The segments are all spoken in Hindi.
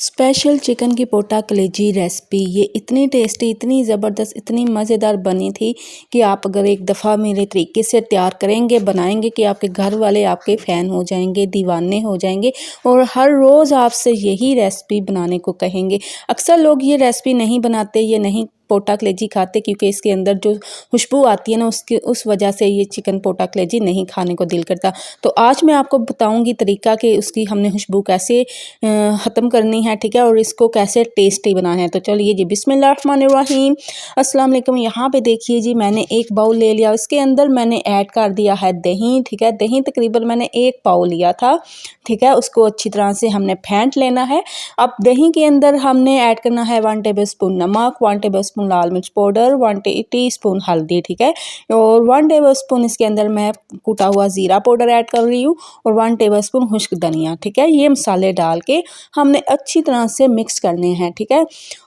स्पेशल चिकन की पोटा कलेजी रेसिपी ये इतनी टेस्टी, इतनी ज़बरदस्त, इतनी मज़ेदार बनी थी कि आप अगर एक दफ़ा मेरे तरीके से तैयार करेंगे, बनाएंगे कि आपके घर वाले आपके फ़ैन हो जाएंगे, दीवाने हो जाएंगे और हर रोज़ आपसे यही रेसिपी बनाने को कहेंगे। अक्सर लोग ये रेसिपी नहीं बनाते, ये नहीं पोटा कलेजी खाते क्योंकि इसके अंदर जो खुशबू आती है ना उस वजह से ये चिकन पोटा कलेजी नहीं खाने को दिल करता। तो आज मैं आपको बताऊंगी तरीका कि उसकी हमने खुशबू कैसे ख़त्म करनी है, ठीक है, और इसको कैसे टेस्टी बनाना है। तो चलिए जी, बिस्मिल्लाहिर्रहमानिर्रहीम। अस्सलाम वालेकुम। यहाँ पे देखिए जी, मैंने एक बाउल ले लिया, उसके अंदर मैंने ऐड कर दिया है दही, ठीक है। दही तकरीबन मैंने 1 पाव लिया था, ठीक है। उसको अच्छी तरह से हमने फेंट लेना है। अब दही के अंदर हमने ऐड करना है 1 टेबल स्पून नमक, 1 टेबल स्पून लाल मिर्च पाउडर, 1 टीस्पून हल्दी, ठीक है, और 1 टेबल स्पून इसके अंदर मैं कूटा हुआ ज़ीरा पाउडर ऐड कर रही हूँ और 1 टेबल स्पून खुश्क धनिया, ठीक है। ये मसाले डाल के हमने अच्छी तरह से मिक्स करने हैं, ठीक है।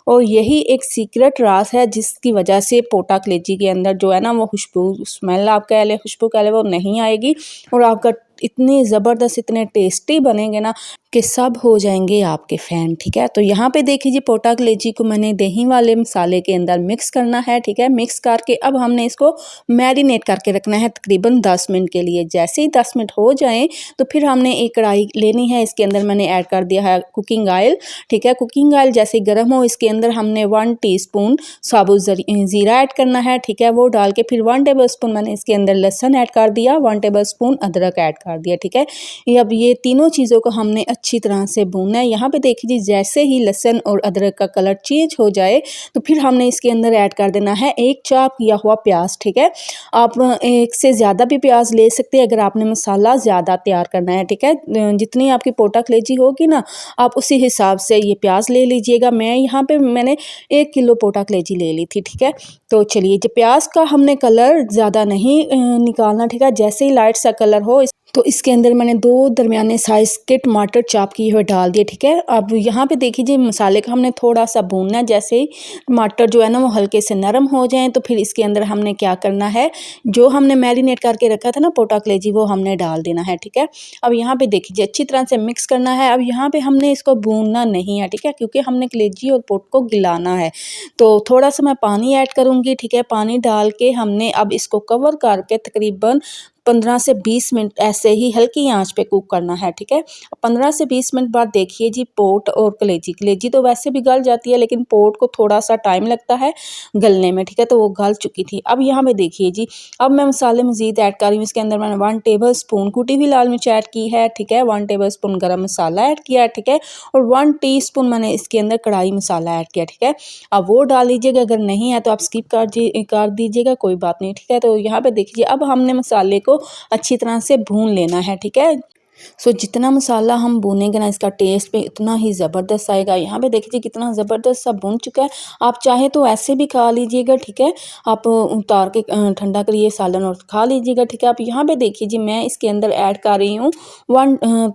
और यही एक सीक्रेट राज है जिसकी वजह से पोटा कलेजी के अंदर जो है ना वो खुशबू, स्मेल आप कह लें, खुशबू कह लें, वो नहीं आएगी और आपका इतनी ज़बरदस्त, इतने टेस्टी बनेंगे ना कि सब हो जाएंगे आपके फ़ैन, ठीक है। तो यहाँ पे देखिए जी, पोटा कलेजी को मैंने दही वाले मसाले के अंदर मिक्स करना है, ठीक है। मिक्स करके अब हमने इसको मैरिनेट करके रखना है तकरीबन 10 मिनट के लिए। जैसे ही 10 मिनट हो जाएं तो फिर हमने एक कढ़ाई लेनी है, इसके अंदर मैंने ऐड कर दिया है कुकिंग ऑयल, ठीक है। कुकिंग ऑयल जैसे गर्म हो इसके अंदर हमने 1 टीस्पून साबुत ज़ीरा ऐड करना है, ठीक है। वो डाल के फिर 1 टेबल स्पून मैंने इसके अंदर लहसुन ऐड कर दिया, 1 टेबल स्पून अदरक ऐड कर दिया, ठीक है। अब ये तीनों चीज़ों को हमने अच्छी तरह से भूनना है। यहाँ पे देखिए जैसे ही लहसुन और अदरक का कलर चेंज हो जाए तो फिर हमने इसके अंदर ऐड कर देना है एक चॉप किया हुआ प्याज, ठीक है। आप एक से ज़्यादा भी प्याज ले सकते हैं अगर आपने मसाला ज़्यादा तैयार करना है, ठीक है। जितनी आपकी पोटा कलेजी होगी ना आप उसी हिसाब से ये प्याज ले लीजिएगा। मैं यहाँ पे मैंने 1 किलो पोटा कलेजी ले ली थी, ठीक है। तो चलिए, जो प्याज का हमने कलर ज़्यादा नहीं निकालना, ठीक है। जैसे ही लाइट सा कलर हो तो इसके अंदर मैंने 2 दरमियाने साइज़ के टमाटर चॉप किए हुए डाल दिए, ठीक है। अब यहाँ पे देखिए मसाले का हमने थोड़ा सा भूनना है। जैसे ही टमाटर जो है ना वो हल्के से नरम हो जाएं तो फिर इसके अंदर हमने क्या करना है, जो हमने मैरिनेट करके रखा था ना पोटा कलेजी, वो हमने डाल देना है, ठीक है। अब यहाँ पे देखिए अच्छी तरह से मिक्स करना है। अब यहाँ पे हमने इसको भूनना नहीं है, ठीक है, क्योंकि हमने कलेजी और पोट को गिलाना है। तो थोड़ा सा मैं पानी ऐड करूँगी, ठीक है। पानी डाल के हमने अब इसको कवर करके तकरीबन 15 से 20 मिनट ऐसे ही हल्की आंच पे कुक करना है, ठीक है। 15 से 20 मिनट बाद देखिए जी, पोट और कलेजी तो वैसे भी गल जाती है लेकिन पोट को थोड़ा सा टाइम लगता है गलने में, ठीक है। तो वो गल चुकी थी। अब यहाँ पे देखिए जी, अब मैं मसाले मज़ीद ऐड कर रही हूँ। इसके अंदर मैंने 1 टेबल स्पून कुटी हुई लाल मिर्च ऐड की है, ठीक है। 1 टेबल स्पून गरम मसाला ऐड किया है, ठीक है, और 1 टीस्पून मैंने इसके अंदर कढ़ाई मसाला ऐड किया, ठीक है। अब वो डाल लीजिएगा, अगर नहीं है तो आप स्किप कर दीजिएगा, कोई बात नहीं, ठीक है। तो यहाँ पे देखिए अब हमने मसाले को अच्छी तरह से भून लेना है, ठीक है। जितना मसाला हम भूनेंगे ना इसका टेस्ट पे इतना ही ज़बरदस्त आएगा। यहाँ पे देखिए कितना ज़बरदस्त सा भून चुका है। आप चाहे तो ऐसे भी खा लीजिएगा, ठीक है। आप उतार के ठंडा करिए सालन और खा लीजिएगा, ठीक है। आप यहाँ पे देखिए जी, मैं इसके अंदर ऐड कर रही हूँ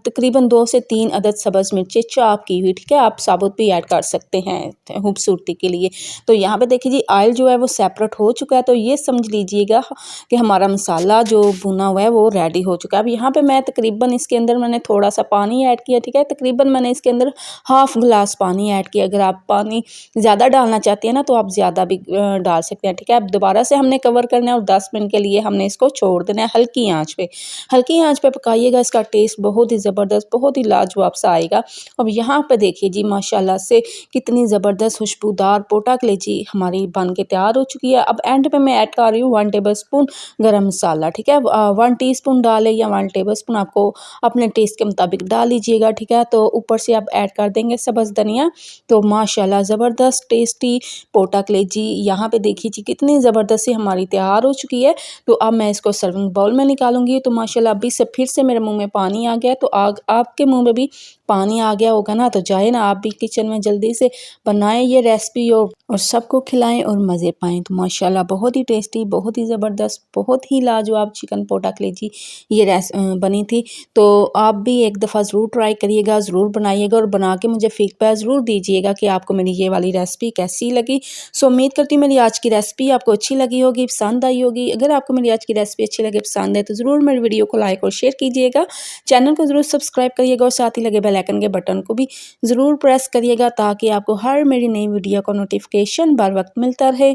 तकरीबन 2 से 3 अदद सब्ज़ मिर्चें चॉप की हुई, ठीक है। आप साबुत भी ऐड कर सकते हैं खूबसूरती के लिए। तो यहाँ पे देखिए जी, ऑयल जो है वो सेपरेट हो चुका है। तो ये समझ लीजिएगा कि हमारा मसाला जो भुना हुआ है वो रेडी हो चुका है। अब यहाँ पे मैं तकरीबन इसके अंदर मैंने थोड़ा सा पानी ऐड किया, ठीक है। तकरीबन मैंने इसके अंदर हाफ गिलास पानी ऐड किया। अगर आप पानी ज़्यादा डालना चाहते हैं ना तो आप ज़्यादा भी डाल सकते हैं, ठीक है। अब दोबारा से हमने कवर करना है और 10 मिनट के लिए हमने इसको छोड़ देना है हल्की आंच पे। हल्की आंच पे पकाइएगा, इसका टेस्ट बहुत ही ज़बरदस्त, बहुत ही लाजवाब सा आएगा। अब यहाँ पे देखिए जी, माशाल्लाह से कितनी ज़बरदस्त खुशबूदार पोटा कलेजी हमारी बन के तैयार हो चुकी है। अब एंड पे मैं ऐड कर रही हूँ 1 टेबल स्पून गरम मसाला, ठीक है। 1 टीस्पून डालें या 1 टेबल स्पून, आपको अपने टेस्ट के मुताबिक डाल लीजिएगा, ठीक है। तो ऊपर से आप ऐड कर देंगे सब्ज़ धनिया। तो माशाल्लाह ज़बरदस्त टेस्टी पोटा कलेजी यहाँ पे देखिए जी कितनी ज़बरदस्त सी हमारी तैयार हो चुकी है। तो अब मैं इसको सर्विंग बाउल में निकालूंगी। तो माशाल्लाह अभी से फिर से मेरे मुंह में पानी आ गया। तो आपके मुंह में भी पानी आ गया होगा ना, तो जाए ना आप भी किचन में जल्दी से बनाएं ये रेसिपी और सबको खिलाएं और मज़े पाएं। तो माशाल्लाह बहुत ही टेस्टी, बहुत ही ज़बरदस्त, बहुत ही लाजवाब चिकन पोटा कलेजी ये बनी थी। तो आप भी एक दफ़ा ज़रूर ट्राई करिएगा, ज़रूर बनाइएगा और बना के मुझे फीडबैक ज़रूर दीजिएगा कि आपको मेरी ये वाली रेसिपी कैसी लगी। उम्मीद करती हूँ मेरी आज की रेसिपी आपको अच्छी लगी होगी, पसंद आई होगी। अगर आपको मेरी आज की रेसिपी अच्छी लगे, पसंद है, तो ज़रूर मेरी वीडियो को लाइक और शेयर कीजिएगा। चैनल को ज़रूर सब्सक्राइब करिएगा और साथ ही लगे बेल आइकन के बटन को भी ज़रूर प्रेस करिएगा ताकि आपको हर मेरी नई वीडियो का नोटिफिकेशन बर वक्त मिलता रहे।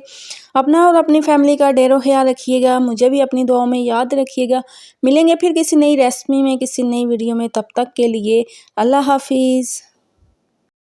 अपना और अपनी फैमिली का ढेरों ख्याल रखिएगा, मुझे भी अपनी दुआओं में याद रखिएगा। मिलेंगे फिर किसी नई रेसिपी में, किसी नई वीडियो में, तब तक के लिए अल्लाह हाफिज़।